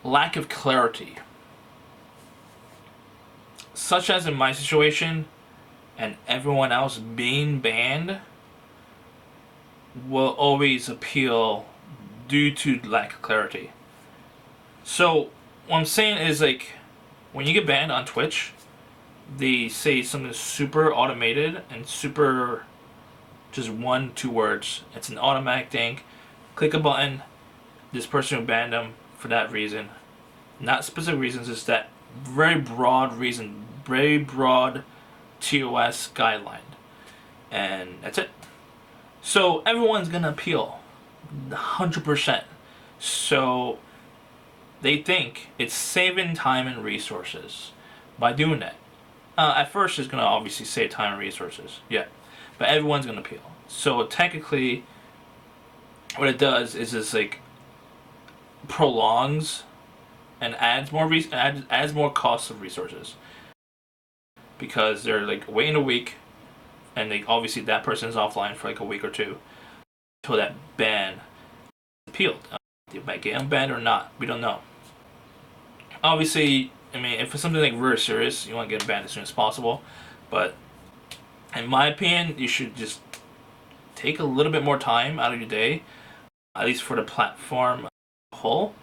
lack of clarity, such as in my situation and everyone else being banned, will always appeal due to lack of clarity. So what I'm saying is, like, when you get banned on Twitch, they say something super automated and super just 1-2 words. It's an automatic thing. Click a button. This person will ban them for that reason. Not specific reasons. It's that very broad reason. Very broad TOS guideline. And that's it. So everyone's gonna appeal. 100%. So they think it's saving time and resources by doing that. At first, it's going to obviously save time and resources. Yeah. But everyone's going to appeal. So technically, what it does is it's like prolongs and adds more cost of resources, because they're like waiting a week, and they obviously that person's offline for like a week or two until that ban is appealed. They might get unbanned or not. We don't know. Obviously, I mean, if it's something like very serious, you want to get banned as soon as possible. But in my opinion, you should just take a little bit more time out of your day, at least for the platform as a whole.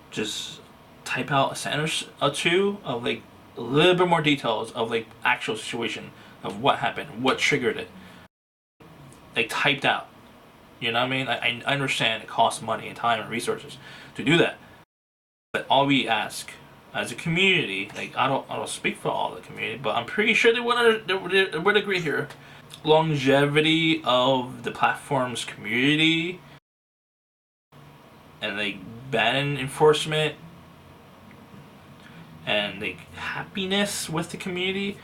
Just type out a sentence or two of like a little bit more details of like actual situation of what happened, what triggered it. Like typed out. You know what I mean? I understand it costs money and time and resources to do that. But all we ask as a community, like I don't speak for all the community, but I'm pretty sure they would agree here. Longevity of the platform's community and like ban enforcement and like happiness with the community.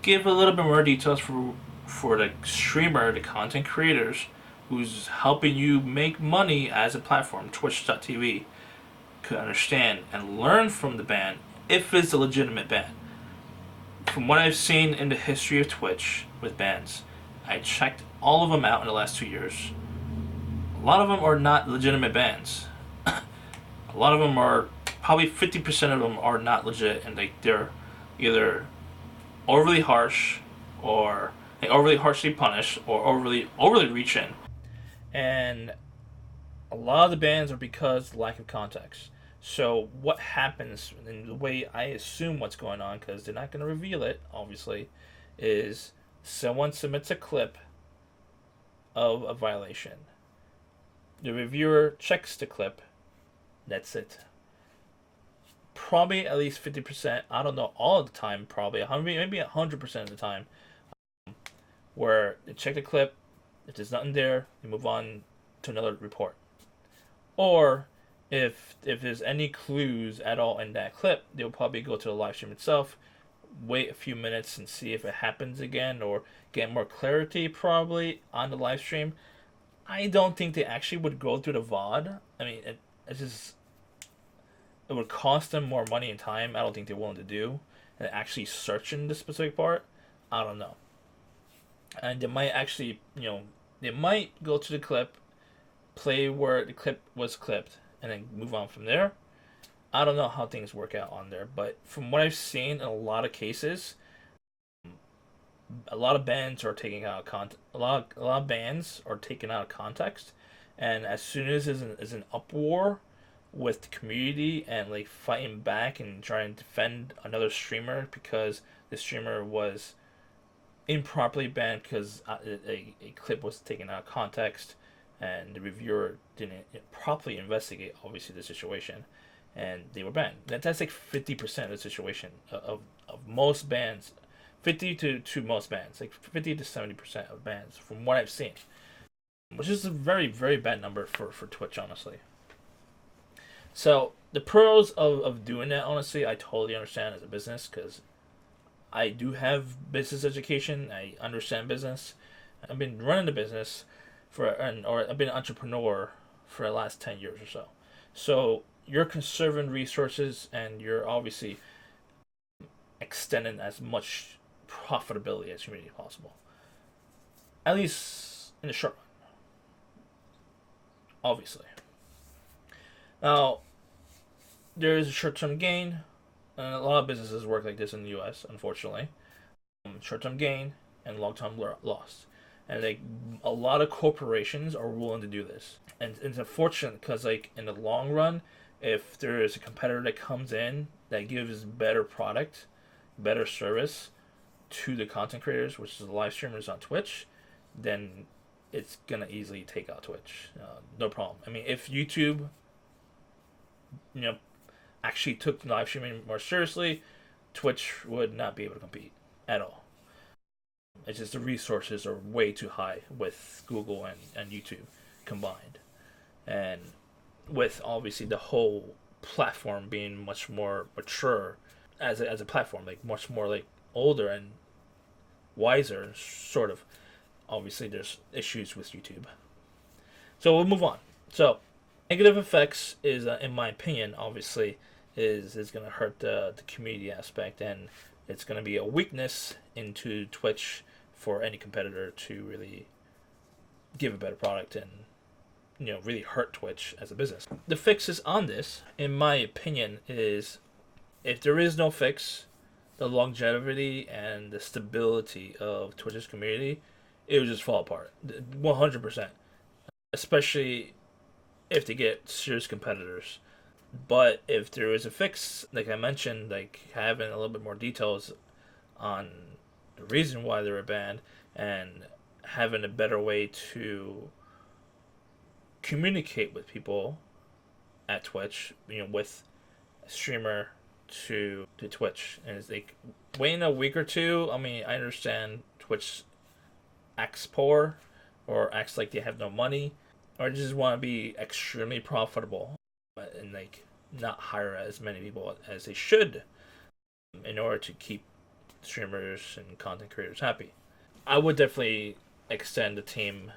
Give a little bit more details for the streamer, the content creators who's helping you make money as a platform, Twitch.tv, could understand and learn from the ban if it's a legitimate ban. From what I've seen in the history of Twitch with bans, I checked all of them out in the last 2 years. A lot of them are not legitimate bans. A lot of them are, probably 50% of them are not legit, and they're either overly harsh, or they overly harshly punish, or overly reach in. And a lot of the bans are because of lack of context. So what happens, and the way I assume what's going on, because they're not going to reveal it, obviously, is someone submits a clip of a violation. The reviewer checks the clip. That's it. Probably at least 50%. I don't know all of the time. Probably 100, maybe 100% of the time, where they check the clip. If there's nothing there, they move on to another report. Or if there's any clues at all in that clip, they'll probably go to the live stream itself, wait a few minutes and see if it happens again, or get more clarity probably on the live stream. I don't think they actually would go through the VOD. I mean, it would cost them more money and time. I don't think they're willing to do, and actually searching the specific part. I don't know. And they might actually, they might go to the clip, play where the clip was clipped, and then move on from there. I don't know how things work out on there, but from what I've seen in a lot of cases, a lot of bands are taking out of a lot of bands are taken out of context, and as soon as there's an uproar with the community and like fighting back and trying to defend another streamer because the streamer was improperly banned because a clip was taken out of context, and the reviewer didn't properly investigate obviously the situation, and they were banned. That's like 50% of the situation of most bans. 50 to most bans, like 50 to 70% of bans from what I've seen, which is a very, very bad number for Twitch, honestly. So the pros of doing that, honestly, I totally understand as a business, because I do have business education. I understand business. I've been running the business or I've been an entrepreneur for the last 10 years or so. So you're conserving resources, and you're obviously extending as much profitability as humanly possible. At least in the short run, obviously. Now, there is a short-term gain, and a lot of businesses work like this in the U.S. Unfortunately, short-term gain and long-term loss, and like a lot of corporations are willing to do this, and it's unfortunate because like in the long run, if there is a competitor that comes in that gives better product, better service to the content creators, which is the live streamers on Twitch, then it's gonna easily take out Twitch. No problem. I mean, if YouTube, you know, actually took live streaming more seriously, Twitch would not be able to compete at all. It's just the resources are way too high with Google and YouTube combined. And with obviously the whole platform being much more mature as a platform, like much more like older and wiser, sort of. Obviously, there's issues with YouTube. So we'll move on. So negative effects is, in my opinion, obviously, is going to hurt the community aspect, and it's going to be a weakness into Twitch for any competitor to really give a better product and really hurt Twitch as a business. The fixes on this, in my opinion, is if there is no fix, the longevity and the stability of Twitch's community, it would just fall apart, 100%. Especially if they get serious competitors. But if there is a fix, like I mentioned, like having a little bit more details on the reason why they were banned and having a better way to communicate with people at Twitch, with a streamer to Twitch, and it's like waiting a week or two. I mean, I understand Twitch acts poor or acts like they have no money or just want to be extremely profitable and like not hire as many people as they should in order to keep streamers and content creators happy. I would definitely extend a team,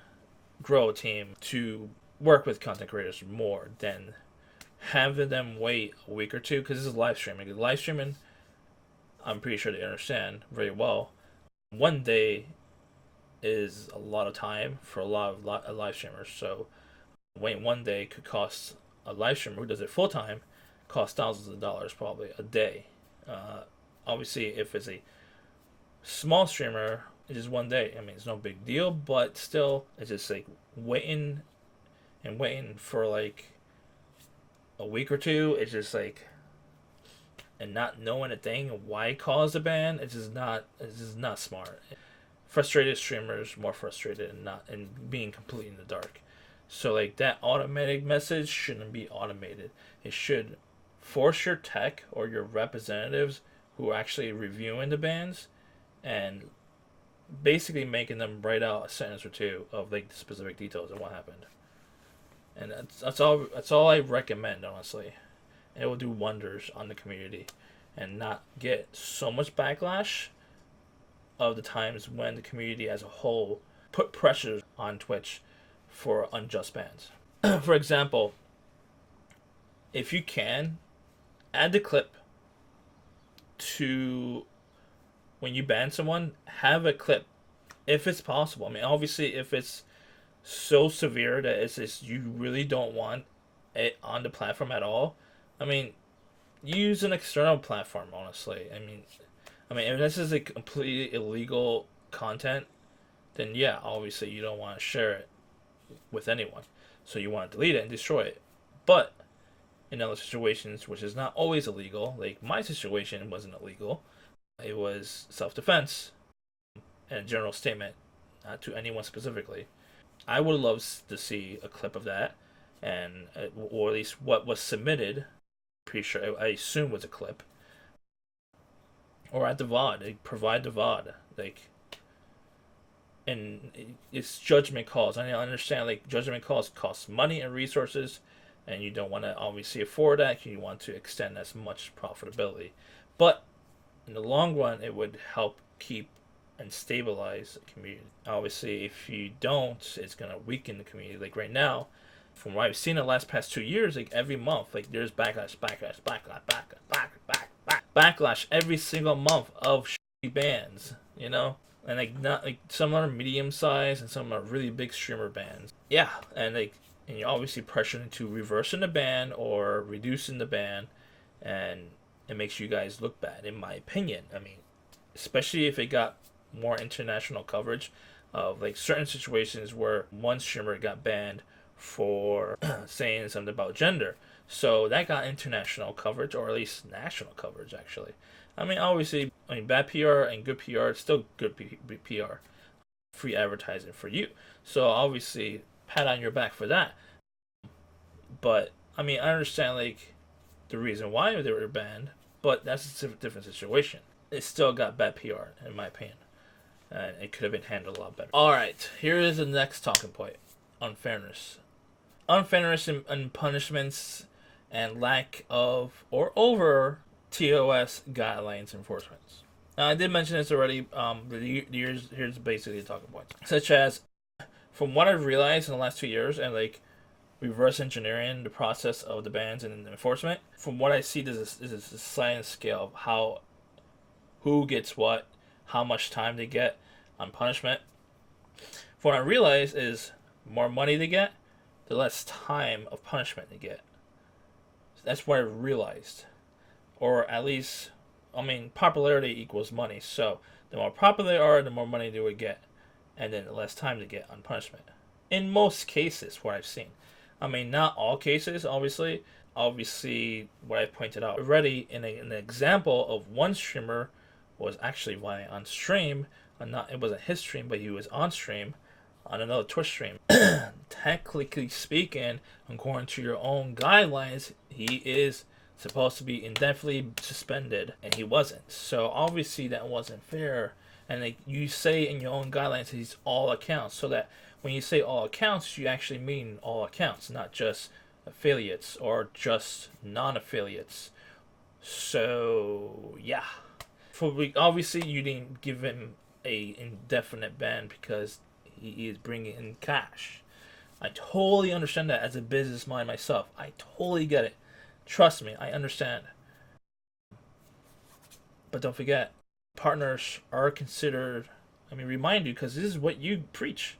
grow a team to work with content creators more than having them wait a week or two, because this is live streaming. Live streaming, I'm pretty sure they understand very well. One day is a lot of time for a lot of live streamers. So waiting one day could cost a live streamer who does it full time, cost thousands of dollars probably a day. Obviously, if it's a small streamer, it's just one day. I mean, it's no big deal, but still, it's just like waiting and waiting for like a week or two. It's just like, and not knowing a thing why cause a ban. It's just not smart. Frustrated streamers more frustrated and being completely in the dark. So like that automatic message shouldn't be automated. It should force your tech or your representatives who are actually reviewing the bans and basically making them write out a sentence or two of like the specific details of what happened. And that's all I recommend, honestly. It will do wonders on the community and not get so much backlash of the times when the community as a whole put pressures on Twitch for unjust bans. For example, if you can, add the clip to when you ban someone, have a clip if it's possible. I mean, obviously, if it's so severe that it's just you really don't want it on the platform at all, I mean, use an external platform, honestly. I mean, if this is like completely illegal content, then yeah, obviously you don't want to share it with anyone. So you want to delete it and destroy it. But in other situations, which is not always illegal, like my situation wasn't illegal, it was self-defense and a general statement, not to anyone specifically. I would love to see a clip of that, and or at least what was submitted. Pretty sure I assume was a clip, or at the VOD. They provide the VOD, like, and it's judgment calls. I understand like judgment calls cost money and resources, and you don't want to obviously afford that. You want to extend as much profitability, but in the long run, it would help keep and stabilize the community. Obviously, if you don't, it's gonna weaken the community. Like right now, from what I've seen in the past 2 years, like every month, like there's backlash every single month of shitty bans, and like not like some are medium size and some are really big streamer bans. Yeah, and you're obviously pressured into reversing the ban or reducing the ban, and it makes you guys look bad, in my opinion. I mean, especially if it got more international coverage of like certain situations where one streamer got banned for saying something about gender. So that got international coverage, or at least national coverage, actually. I mean, obviously, I mean, bad PR and good PR, it's still good PR. Free advertising for you. So obviously, pat on your back for that. But, I mean, I understand, like, the reason why they were banned, but that's a different situation. It still got bad PR, in my opinion. And it could have been handled a lot better. Alright, here is the next talking point. Unfairness. Unfairness in punishments and lack of or over TOS guidelines enforcements. Now, I did mention this already. Here's basically the talking points. Such as, from what I've realized in the last 2 years, and like reverse engineering the process of the bans and enforcement, from what I see, this is a science scale of who gets what, how much time they get on punishment. What I realize is more money they get, the less time of punishment they get. That's what I realized. Or at least, I mean, popularity equals money. So the more popular they are, the more money they would get. And then the less time they get on punishment. In most cases, what I've seen. I mean, not all cases, obviously. Obviously, what I pointed out already in an example of one streamer was actually violent on stream. It wasn't his stream, but he was on stream on another Twitch stream. Technically speaking, according to your own guidelines, he is supposed to be indefinitely suspended, and he wasn't. So obviously that wasn't fair. And like you say in your own guidelines, he's all accounts. So that when you say all accounts, you actually mean all accounts, not just affiliates or just non-affiliates. So yeah, obviously you didn't give him a indefinite ban because he is bringing in cash. I totally understand that as a business mind myself. I totally get it. Trust me, I understand. But don't forget, partners are considered. I mean, remind you because this is what you preach.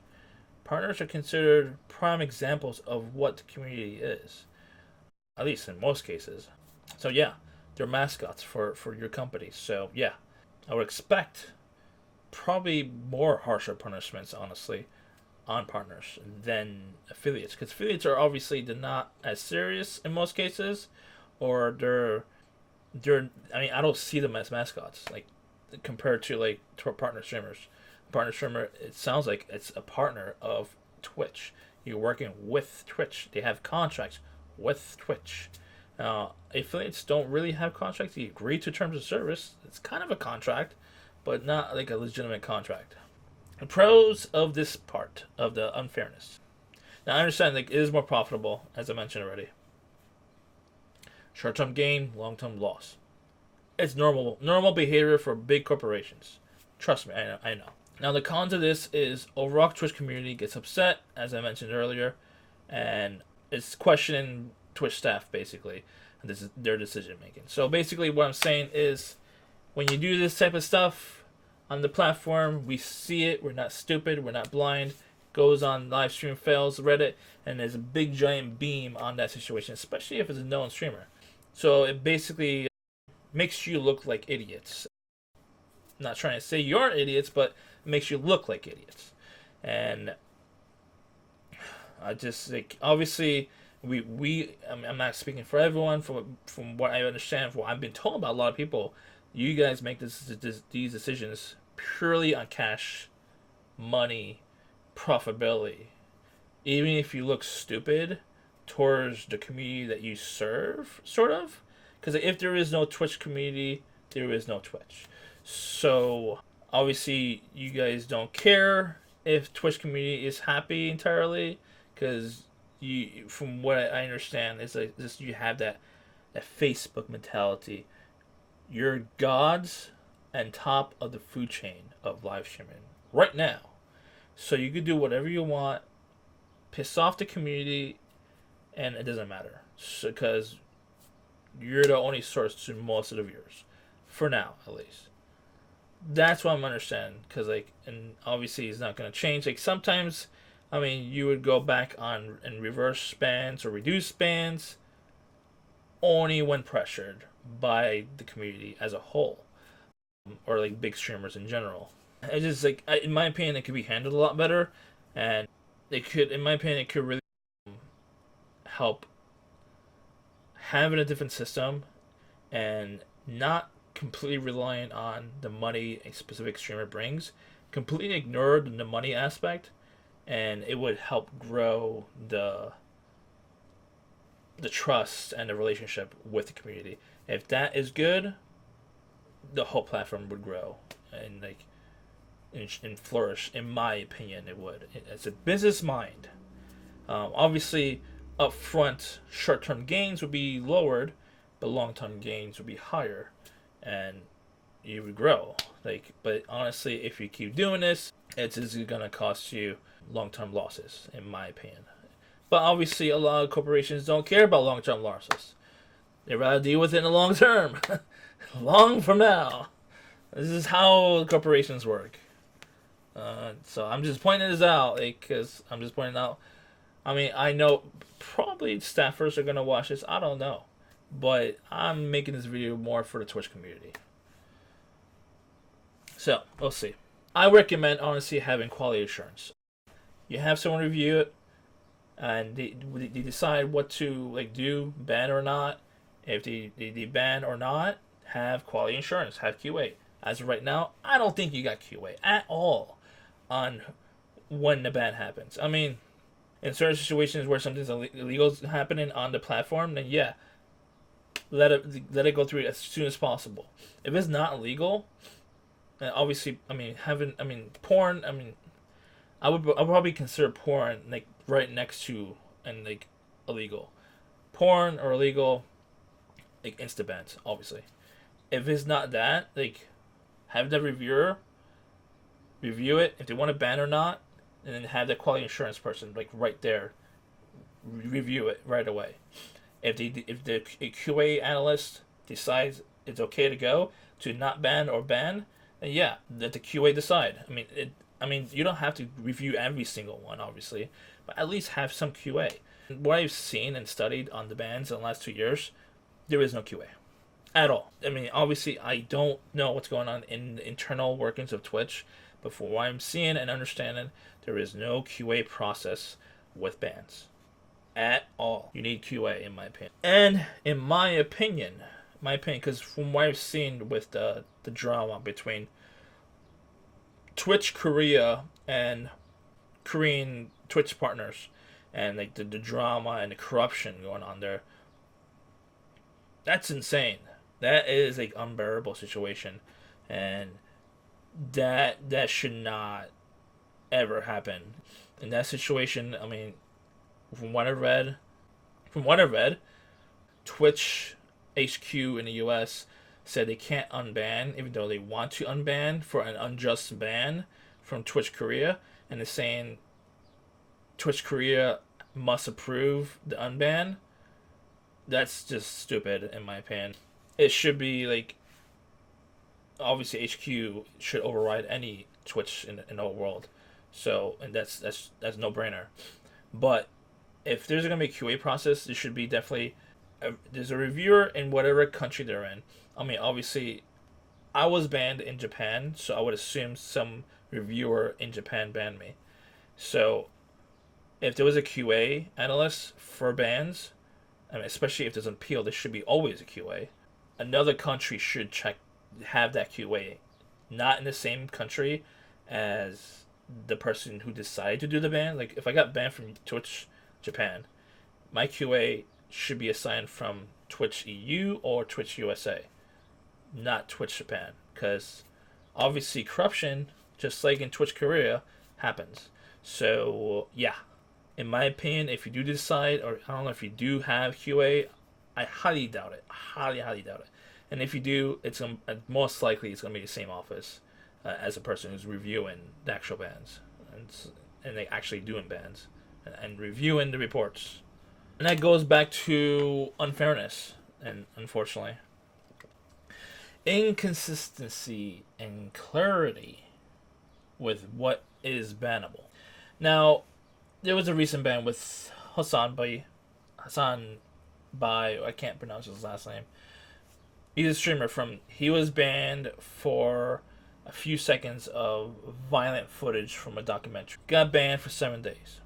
Partners are considered prime examples of what the community is, at least in most cases. So yeah, they're mascots for your company. So yeah, I would expect probably more harsher punishments, honestly, on partners than affiliates, because affiliates are obviously not as serious in most cases, or they're. I mean, I don't see them as mascots like compared to like partner streamers. Partner streamer, it sounds like it's a partner of Twitch. You're working with Twitch. They have contracts with Twitch. Affiliates don't really have contracts. You agree to terms of service. It's kind of a contract, but not like a legitimate contract. The pros of this part of the unfairness. Now I understand like it is more profitable, as I mentioned already. Short-term gain, long-term loss. It's normal behavior for big corporations. Trust me, I know. Now the cons of this is overall Twitch community gets upset, as I mentioned earlier, and it's questioning Twitch staff basically. And this is their decision making. So basically, what I'm saying is, when you do this type of stuff on the platform, we see it. We're not stupid. We're not blind. Goes on live stream fails Reddit, and there's a big giant beam on that situation, especially if it's a known streamer. So it basically makes you look like idiots. I'm not trying to say you're idiots, but it makes you look like idiots. And I just like obviously I'm not speaking for everyone. From what I understand, from what I've been told by a lot of people, you guys make these decisions purely on cash, money, profitability. Even if you look stupid towards the community that you serve, sort of. Because if there is no Twitch community, there is no Twitch. So obviously you guys don't care if Twitch community is happy entirely, because you, from what I understand, is like this: you have that Facebook mentality. You're gods and top of the food chain of live streaming right now. So you could do whatever you want, piss off the community, and it doesn't matter. Because you're the only source to most of the viewers. For now, at least. That's what I'm understanding. Because, like, and obviously it's not going to change. Like, sometimes, I mean, you would go back on and reverse bans or reduce bans. only when pressured by the community as a whole, or like big streamers in general. It's just like, in my opinion, it could be handled a lot better, and it could, in my opinion, it could really help having a different system and not completely reliant on the money a specific streamer brings. Completely ignored the money aspect, and it would help grow the trust and the relationship with the community. If that is good, the whole platform would grow and like and flourish. In my opinion, it would. As a business mind, obviously, upfront short-term gains would be lowered, but long-term gains would be higher, and you would grow. Like, but honestly, if you keep doing this, it's gonna cost you long-term losses, in my opinion. But obviously, a lot of corporations don't care about long-term losses. They rather deal with it in the long term, long from now. This is how corporations work. So I'm just pointing this out, because I'm just pointing out. I mean, I know probably staffers are gonna watch this. I don't know, but I'm making this video more for the Twitch community. So we'll see. I recommend honestly having quality assurance. You have someone review it, and they decide what to like do, ban or not. If they ban or not, have quality assurance, have QA. As of right now, I don't think you got QA at all on when the ban happens. I mean, in certain situations where something's illegal is happening on the platform, then yeah, let it go through as soon as possible. If it's not illegal, then obviously, porn. I would probably consider porn like right next to and like illegal. Porn or illegal, like insta bans, obviously. If it's not that, like, have the reviewer review it if they want to ban or not, and then have the quality assurance person like right there review it right away. If the QA analyst decides it's okay to go to not ban or ban, then yeah, let the QA decide. I mean, you don't have to review every single one, obviously, but at least have some QA. What I've seen and studied on the bans in the last 2 years, there is no QA at all. I mean, obviously, I don't know what's going on in the internal workings of Twitch, but for what I'm seeing and understanding, there is no QA process with bans at all. You need QA, in my opinion. And in my opinion, because from what I've seen with the drama between Twitch Korea and Korean Twitch partners, and like the drama and the corruption going on there, that's insane. That is like unbearable situation, and that should not ever happen. In that situation, I mean, from what I read, Twitch HQ in the US said they can't unban, even though they want to unban for an unjust ban from Twitch Korea, and they're saying Twitch Korea must approve the unban. That's just stupid, in my opinion. It should be like, obviously HQ should override any Twitch in the whole world. So, and that's no brainer. But if there's gonna be a QA process, there should be definitely there's a reviewer in whatever country they're in. I mean, obviously, I was banned in Japan, so I would assume some reviewer in Japan banned me. So, if there was a QA analyst for bans, I mean, especially if there's an appeal, there should be always a QA. Another country should have that QA, not in the same country as the person who decided to do the ban. Like, if I got banned from Twitch Japan, my QA should be assigned from Twitch EU or Twitch USA, not Twitch Japan, because obviously corruption, just like in Twitch Korea, happens. So yeah, in my opinion, if you do decide, or I don't know if you do have QA, I highly doubt it. Highly doubt it. And if you do, it's most likely it's gonna be the same office as a person who's reviewing the actual bans, and they actually doing bans and reviewing the reports. And that goes back to unfairness, and unfortunately, inconsistency and clarity with what is bannable. Now, there was a recent ban with Hassan by, I can't pronounce his last name. He's a streamer from. He was banned for a few seconds of violent footage from a documentary. Got banned for 7 days.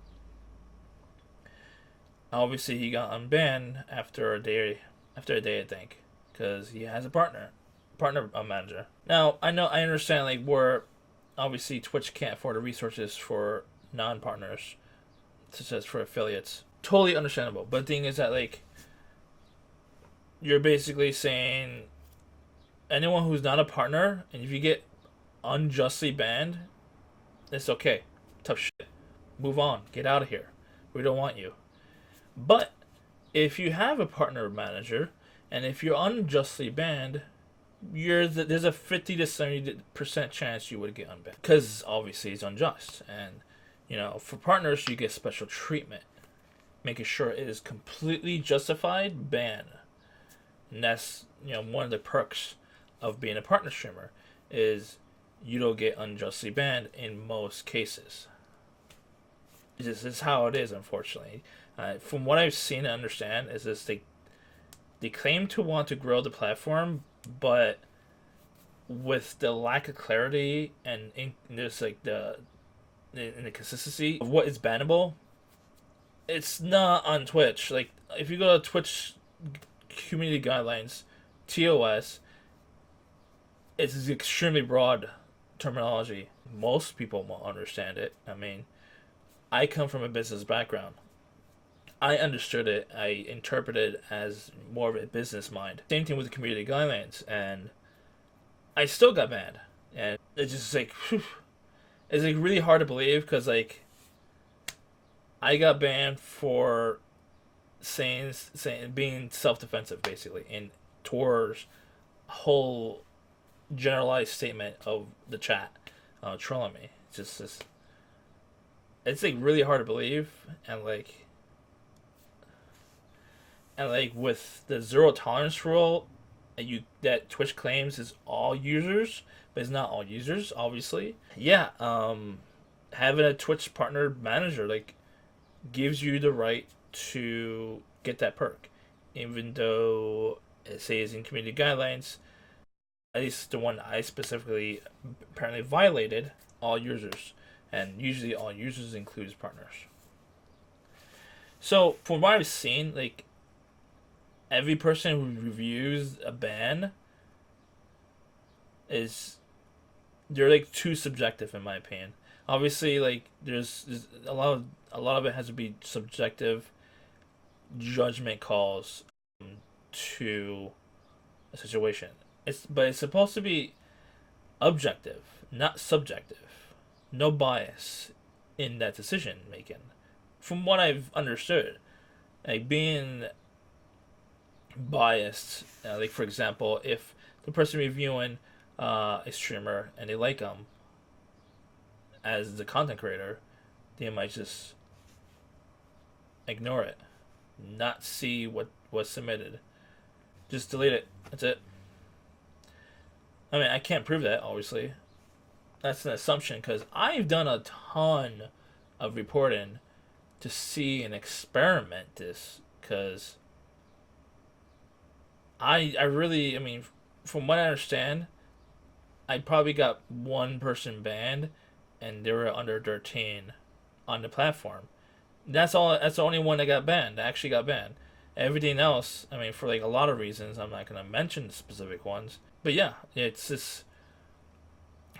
Obviously, he got unbanned after a day. After a day, I think, because he has a partner manager. Now, I understand like where obviously Twitch can't afford the resources for non-partners, such as for affiliates. Totally understandable. But the thing is that like you're basically saying anyone who's not a partner, and if you get unjustly banned, it's okay. Tough shit. Move on. Get out of here. We don't want you. But if you have a partner manager, and if you're unjustly banned, there's a 50 to 70% chance you would get unbanned because obviously it's unjust, and for partners you get special treatment, making sure it is completely justified ban. And that's one of the perks of being a partner streamer is you don't get unjustly banned in most cases. This is how it is, unfortunately. From what I've seen and understand, is this they claim to want to grow the platform, but with the lack of clarity and there's like the consistency of what is bannable, it's not on Twitch. Like if you go to Twitch community guidelines, TOS, it's extremely broad terminology. Most people won't understand it. I mean, I come from a business background. I understood it. I interpreted it as more of a business mind. Same thing with the community guidelines, and I still got banned. And it's just like, whew, it's like really hard to believe because like I got banned for saying being self-defensive basically, and towards a whole generalized statement of the chat trolling me. It's just it's like really hard to believe, and with the zero tolerance rule that Twitch claims is all users, but it's not all users, obviously. Yeah, having a Twitch partner manager like gives you the right to get that perk, even though it says in community guidelines, at least the one I specifically apparently violated, all users, and usually all users includes partners. So from what I've seen, like every person who reviews a ban they're like too subjective in my opinion. Obviously, like there's a lot of it has to be subjective judgment calls to a situation. But it's supposed to be objective, not subjective. No bias in that decision making. From what I've understood, like being biased, like for example, if the person reviewing a streamer and they like them as the content creator, they might just ignore it, not see what was submitted, just delete it. That's it. I mean, I can't prove that, obviously. That's an assumption because I've done a ton of reporting to see and experiment this because I really, I mean, from what I understand, I probably got one person banned and they were under 13 on the platform. That's all. That's the only one that got banned. That actually got banned. Everything else, I mean, for like a lot of reasons, I'm not gonna mention specific ones. But yeah, it's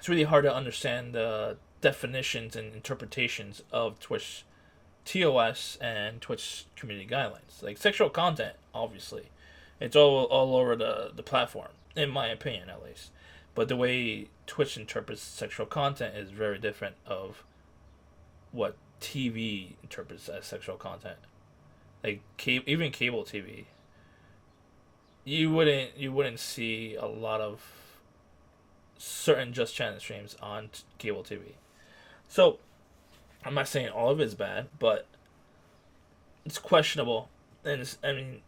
really hard to understand the definitions and interpretations of Twitch TOS and Twitch community guidelines. Like sexual content, obviously, it's all over the platform, in my opinion, at least. But the way Twitch interprets sexual content is very different of what TV interprets as sexual content. Like even cable TV, you wouldn't see a lot of certain Just Chatting streams on cable TV. So I'm not saying all of it is bad, but it's questionable. And I mean,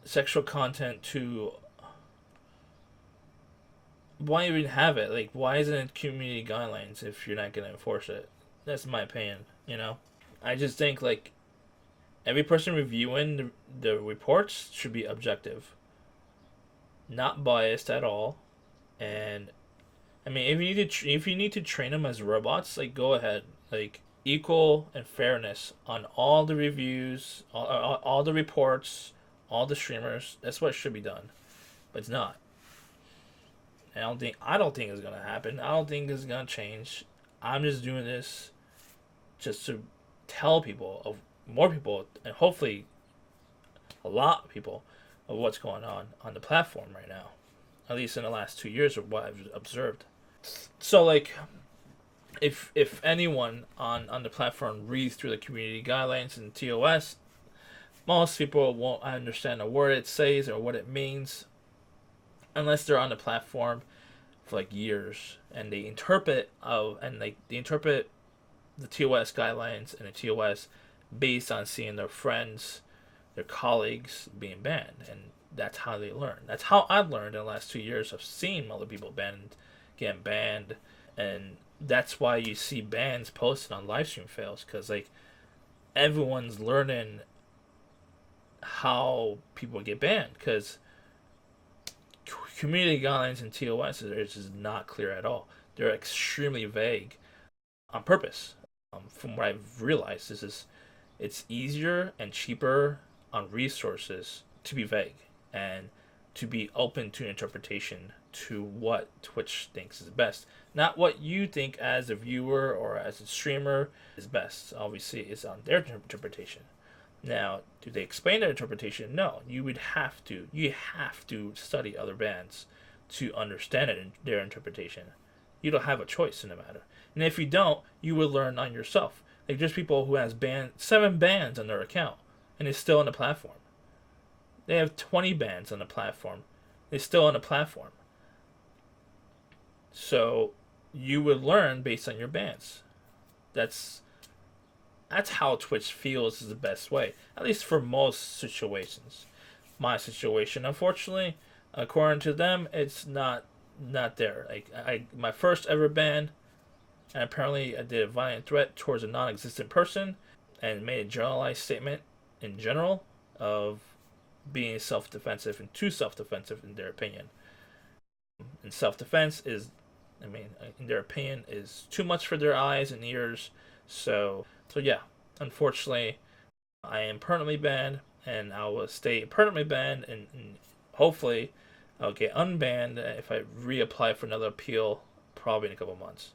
sexual content to why even have it? Like, why isn't it community guidelines if you're not gonna enforce it? That's my opinion. I just think like Every person reviewing the reports should be objective, not biased at all. And I mean, if you need to train them as robots, like go ahead, like equal and fairness on all the reviews, all the reports, all the streamers. That's what should be done, but it's not. I don't think it's gonna happen. I don't think it's gonna change. I'm just doing this just to tell people of more people and hopefully a lot of people of what's going on the platform right now. At least in the last 2 years of what I've observed. So like if anyone on the platform reads through the community guidelines and TOS, most people won't understand a word it says or what it means unless they're on the platform for like years and they interpret they interpret the TOS guidelines and the TOS based on seeing their friends, their colleagues being banned, and that's how they learn. That's how I've learned in the last 2 years of seeing other people getting banned, and that's why you see bans posted on livestream fails because like everyone's learning how people get banned because community guidelines and TOS is just not clear at all. They're extremely vague on purpose. From what I've realized, it's easier and cheaper on resources to be vague and to be open to interpretation to what Twitch thinks is best. Not what you think as a viewer or as a streamer is best. Obviously, it's on their interpretation. Now, do they explain their interpretation? No. You would have to. You have to study other bands to understand it in their interpretation. You don't have a choice in the matter. And if you don't, you will learn on yourself. Like there's people who has 7 bans on their account and is still on the platform. They have 20 bans on the platform. They're still on the platform. So you would learn based on your bans. That's how Twitch feels is the best way, at least for most situations. My situation, unfortunately, according to them, it's not there. Like my first ever ban, and apparently I did a violent threat towards a non-existent person, and made a generalized statement in general of being self-defensive and too self-defensive in their opinion. And self-defense is, I mean, in their opinion, is too much for their eyes and ears. So yeah, unfortunately, I am permanently banned, and I will stay permanently banned, and hopefully, I'll get unbanned if I reapply for another appeal, probably in a couple months.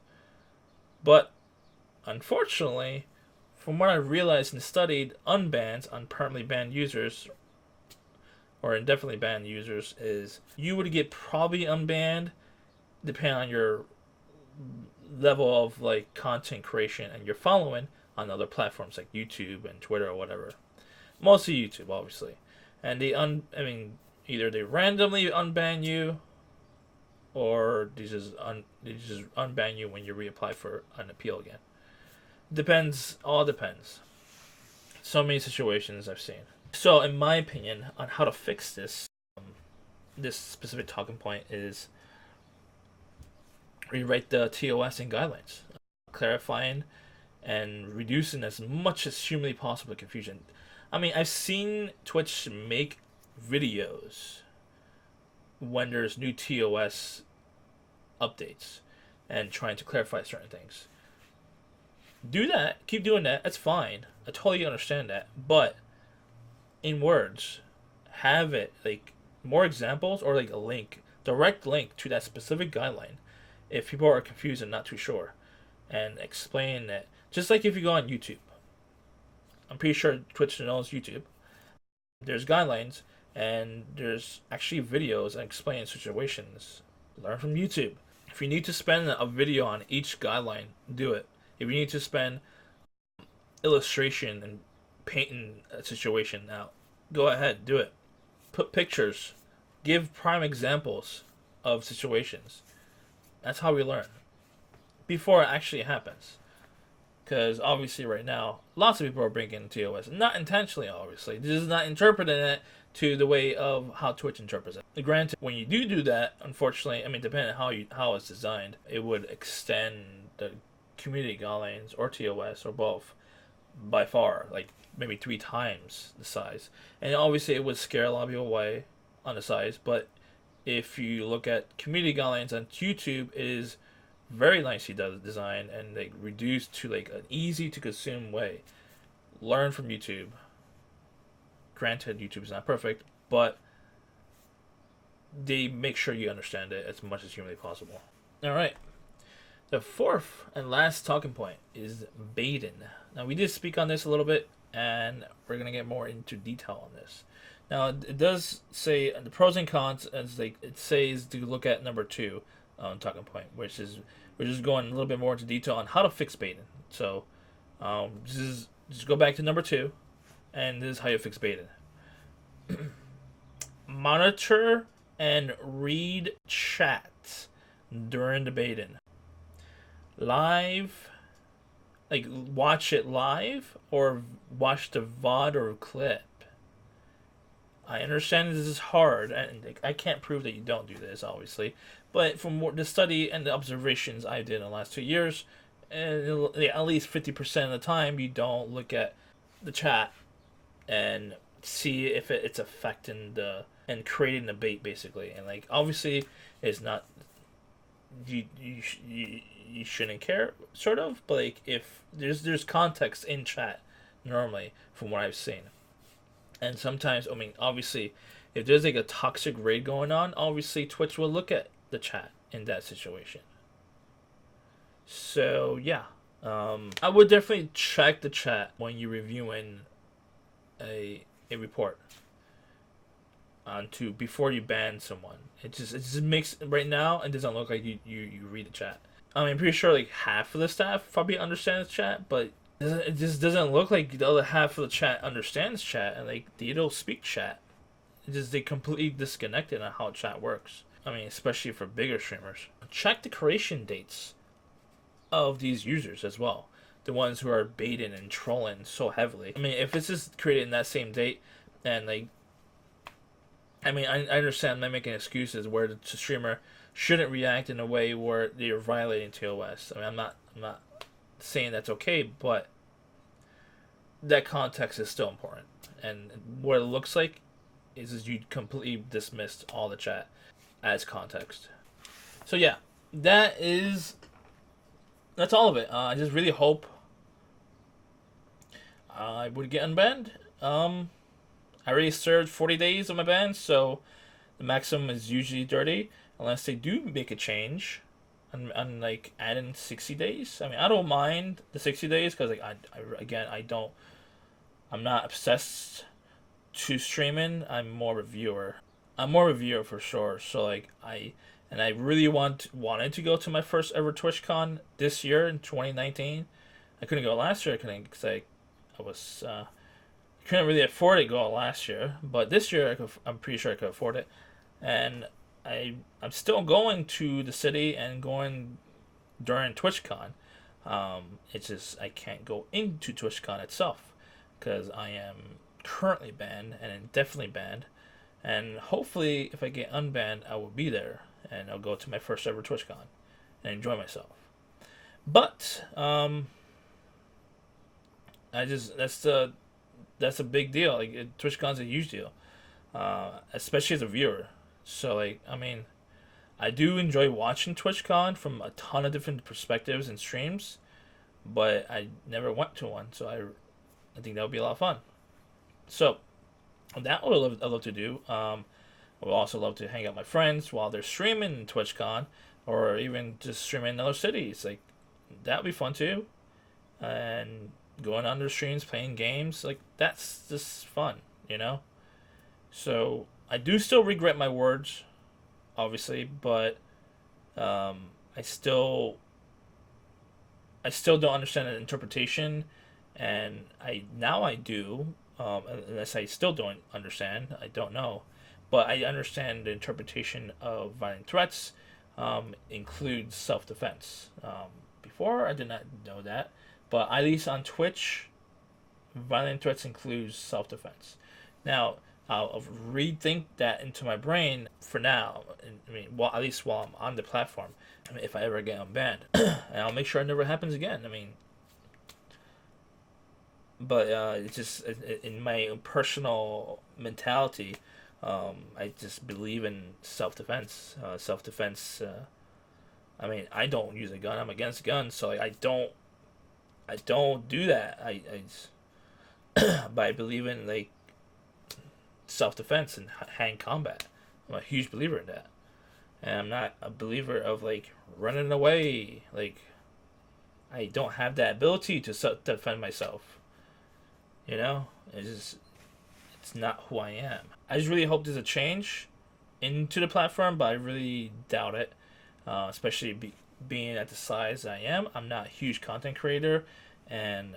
But unfortunately, from what I realized and studied, unbans on permanently banned users or indefinitely banned users is you would get probably unbanned depending on your level of like content creation and your following on other platforms like YouTube and Twitter or whatever. Mostly YouTube, obviously. And either they randomly unban you or they just unban you when you reapply for an appeal again. Depends. All depends. So many situations I've seen. So, in my opinion, on how to fix this specific talking point is rewrite the TOS and guidelines, clarifying and reducing as much as humanly possible confusion. I mean, I've seen Twitch make videos when there's new TOS updates and trying to clarify certain things. Do that. Keep doing that. That's fine. I totally understand that. But in words, have it like more examples or like a link, direct link to that specific guideline if people are confused and not too sure, and explain that. Just like if you go on YouTube, I'm pretty sure Twitch knows YouTube. There's guidelines and there's actually videos and explaining situations. Learn from YouTube. If you need to spend a video on each guideline, do it. If you need to spend illustration and painting a situation out, go ahead, do it. Put pictures. Give prime examples of situations. That's how we learn. Before it actually happens. Because obviously right now, lots of people are breaking TOS. Not intentionally, obviously. They're just not interpreting it to the way of how Twitch interprets it. Granted, when you do that, unfortunately, I mean, depending on how it's designed, it would extend the community guidelines or TOS or both by far. Like, maybe 3 times the size. And obviously, it would scare a lot of people away on the size. But if you look at community guidelines on YouTube, it is very nicely designed and like reduced to like an easy to consume way. Learn from YouTube. Granted, YouTube is not perfect, but they make sure you understand it as much as humanly possible. All right. The fourth and last talking point is baiting. Now, we did speak on this a little bit, and we're going to get more into detail on this. Now, it does say the pros and cons, as like it says to look at number 2 talking point, which is we're just going a little bit more into detail on how to fix baiting. So, just go back to number 2, and this is how you fix baiting. Monitor and read chat during the baiting. Live, like watch it live or watch the VOD or clip. I understand this is hard, and I can't prove that you don't do this, obviously. But from the study and the observations I did in the last 2 years, and at least 50% of the time, you don't look at the chat and see if it's affecting and creating the bait, basically. And like obviously, it's not. You shouldn't care, sort of. But like if there's context in chat normally from what I've seen. And sometimes, I mean, obviously, if there's like a toxic raid going on, obviously Twitch will look at the chat in that situation. So yeah, I would definitely check the chat when you're reviewing a report onto before you ban someone. It just makes right now it doesn't look like you read the chat. I mean, I'm pretty sure like half of the staff probably understands chat, but it just doesn't look like the other half of the chat understands chat, and like they don't speak chat. They completely disconnected on how chat works. I mean, especially for bigger streamers. Check the creation dates of these users as well. The ones who are baiting and trolling so heavily. I mean, if it's just created in that same date, and like, I mean, I understand I'm not making excuses where the streamer shouldn't react in a way where they're violating TOS. I mean, I'm not saying that's okay, but that context is still important. And what it looks like is you completely dismissed all the chat as context. So yeah, that's all of it. I just really hope I would get unbanned. I already served 40 days of my ban, so the maximum is usually 30, unless they do make a change and like add in 60 days. I mean, I don't mind the 60 days because like I'm not obsessed to streaming. I'm more of a viewer. I'm more of a viewer for sure. So like I really wanted to go to my first ever TwitchCon this year in 2019. I couldn't go last year. I couldn't because I was couldn't really afford to go last year, but this year I'm pretty sure I could afford it, and I'm still going to the city and going during TwitchCon. It's just I can't go into TwitchCon itself because I am currently banned and indefinitely banned, and hopefully if I get unbanned I will be there and I'll go to my first ever TwitchCon and enjoy myself. But that's a big deal. Like TwitchCon's a huge deal, especially as a viewer. So like, I mean, I do enjoy watching TwitchCon from a ton of different perspectives and streams, but I never went to one. So I think that would be a lot of fun. So that would I love to do. I would also love to hang out with my friends while they're streaming TwitchCon, or even just streaming in other cities. Like that would be fun too, and going on their streams, playing games, like that's just fun, you know? So I do still regret my words, obviously, but I still don't understand the interpretation, and I do, unless I still don't understand, I don't know, but I understand the interpretation of violent threats includes self-defense. Before I did not know that. But at least on Twitch, violent threats includes self-defense. Now, I'll rethink that into my brain for now. I mean, at least while I'm on the platform. I mean, if I ever get unbanned, and I'll make sure it never happens again. I mean, but it's just in my personal mentality. I just believe in self defense. Self defense. I mean, I don't use a gun. I'm against guns, so I don't do that. But I believe in like self defense and hand combat. I'm a huge believer in that, and I'm not a believer of like running away. Like I don't have that ability to defend myself. You know, it's not who I am. I just really hope there's a change into the platform, but I really doubt it. Especially being at the size I am, I'm not a huge content creator, and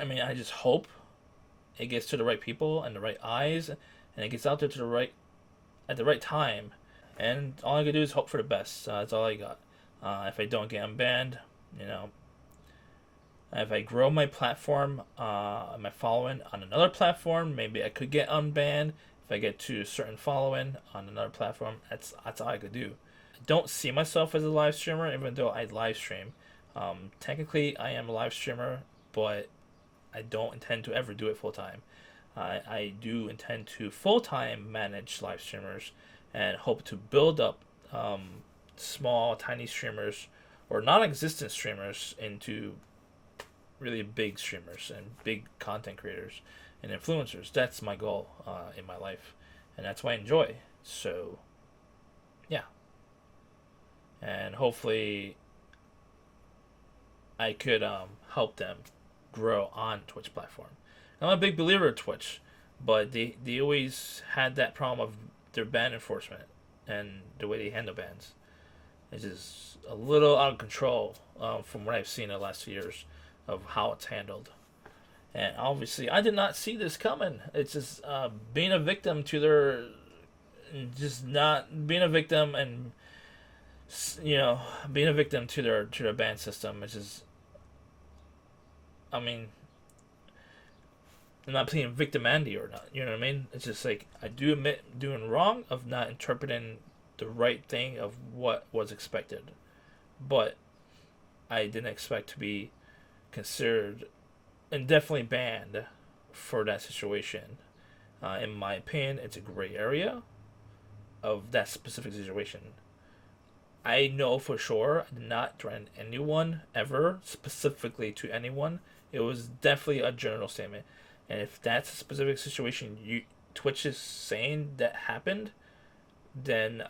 I mean, I just hope it gets to the right people and the right eyes, and it gets out there to the right at the right time. And all I can do is hope for the best. That's all I got. If I don't get unbanned, you know, if I grow my platform, my following on another platform, maybe I could get unbanned. If I get to a certain following on another platform, that's all I could do. I don't see myself as a live streamer, even though I live stream. Technically, I am a live streamer, but I don't intend to ever do it full time. I do intend to full time manage live streamers and hope to build up small, tiny streamers or non existent streamers into really big streamers and big content creators and influencers. That's my goal in my life, and that's what I enjoy. So, yeah, and hopefully I could help them grow on Twitch platform. I'm a big believer of Twitch, but they always had that problem of their ban enforcement and the way they handle bans. It's just a little out of control from what I've seen in the last few years of how it's handled. And obviously, I did not see this coming. It's just being a victim to their, just not being a victim and being a victim to their ban system. It's just, I mean, I'm not playing victim Andy or not. You know what I mean? It's just like I do admit doing wrong of not interpreting the right thing of what was expected, but I didn't expect to be considered and definitely banned for that situation. In my opinion, it's a gray area of that specific situation. I know for sure I did not threaten anyone ever, specifically to anyone. It was definitely a general statement. And if that's a specific situation Twitch is saying that happened, then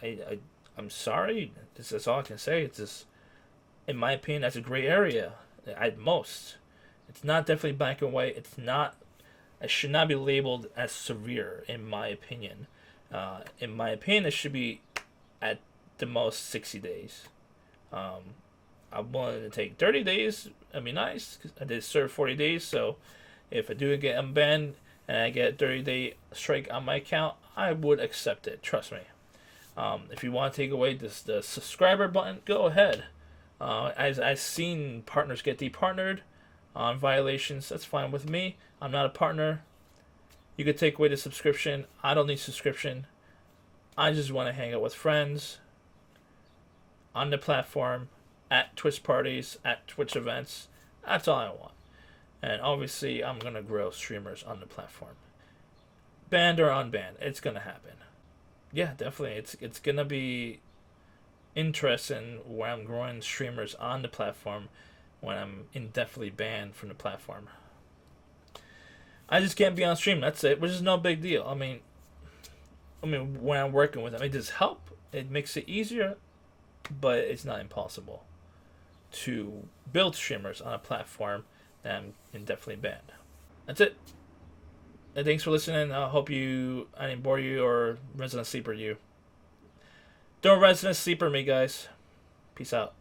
I'm sorry. That's all I can say. It's just, in my opinion, that's a gray area at most. It's not definitely black and white. It's not. It should not be labeled as severe, in my opinion. In my opinion, it should be at the most 60 days. I'm willing to take 30 days. That'd be nice. I did serve 40 days, so if I do get unbanned and I get a 30-day strike on my account, I would accept it. Trust me. If you want to take away the subscriber button, go ahead. As I've seen partners get departnered on violations, that's fine with me. I'm not a partner. You could take away the subscription. I don't need subscription. I just want to hang out with friends on the platform, at Twitch parties, at Twitch events. That's all I want. And obviously, I'm going to grow streamers on the platform. Banned or unbanned, it's going to happen. Yeah, definitely. It's going to be interesting where I'm growing streamers on the platform when I'm indefinitely banned from the platform. I just can't be on stream. That's it, which is no big deal. I mean, when I'm working with them, it does help. It makes it easier, but it's not impossible to build streamers on a platform that I'm indefinitely banned. That's it. And thanks for listening. I hope I didn't bore you or resident sleeper you. Don't resident sleeper me, guys. Peace out.